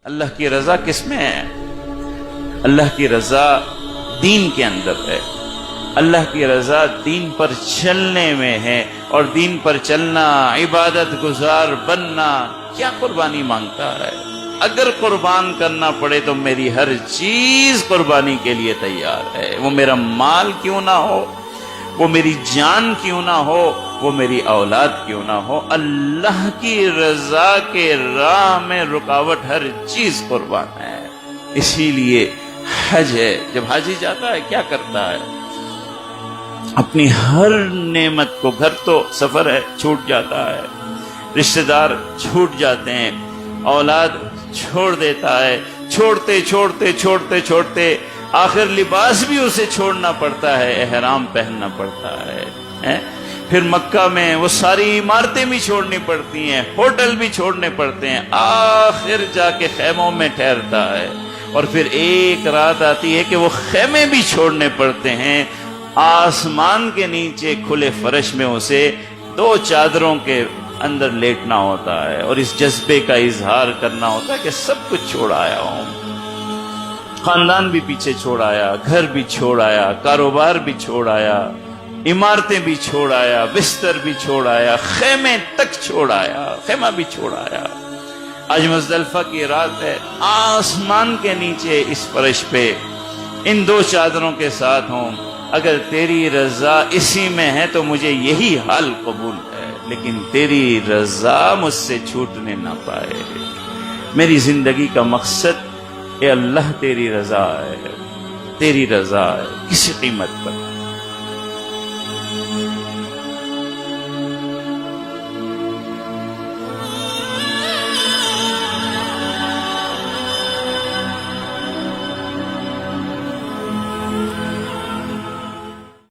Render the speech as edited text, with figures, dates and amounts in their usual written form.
اللہ کی رضا کس میں ہے؟ اللہ کی رضا دین کے اندر ہے۔ اللہ کی رضا دین پر چلنے میں ہے، اور دین پر چلنا، عبادت گزار بننا کیا قربانی مانگتا ہے؟ اگر قربان کرنا پڑے تو میری ہر چیز قربانی کے لیے تیار ہے۔ وہ میرا مال کیوں نہ ہو، وہ میری جان کیوں نہ ہو، وہ میری اولاد کیوں نہ ہو، اللہ کی رضا کے راہ میں رکاوٹ ہر چیز قربان ہے۔ اسی لیے حج ہے، جب حاجی جاتا ہے کیا کرتا ہے؟ اپنی ہر نعمت کو، گھر تو سفر ہے چھوٹ جاتا ہے، رشتہ دار چھوٹ جاتے ہیں، اولاد چھوڑ دیتا ہے، چھوڑتے چھوڑتے چھوڑتے چھوڑتے آخر لباس بھی اسے چھوڑنا پڑتا ہے، احرام پہننا پڑتا ہے۔ پھر مکہ میں وہ ساری عمارتیں بھی چھوڑنی پڑتی ہیں، ہوٹل بھی چھوڑنے پڑتے ہیں، آخر جا کے خیموں میں ٹھہرتا ہے، اور پھر ایک رات آتی ہے کہ وہ خیمے بھی چھوڑنے پڑتے ہیں۔ آسمان کے نیچے کھلے فرش میں اسے 2 چادروں کے اندر لیٹنا ہوتا ہے، اور اس جذبے کا اظہار کرنا ہوتا ہے کہ سب کچھ چھوڑ آیا ہوں، خاندان بھی پیچھے چھوڑ آیا، گھر بھی چھوڑ آیا، کاروبار بھی چھوڑ آیا، عمارتیں بھی چھوڑ آیا، بستر بھی چھوڑ آیا، خیمے تک چھوڑ آیا، خیمہ بھی چھوڑ آیا۔ آج مزدلفہ کی رات ہے، آسمان کے نیچے اس فرش پہ ان 2 چادروں کے ساتھ ہوں، اگر تیری رضا اسی میں ہے تو مجھے یہی حال قبول ہے، لیکن تیری رضا مجھ سے چھوٹنے نہ پائے۔ میری زندگی کا مقصد اے اللہ تیری رضا ہے، تیری رضا ہے، کسی قیمت پر۔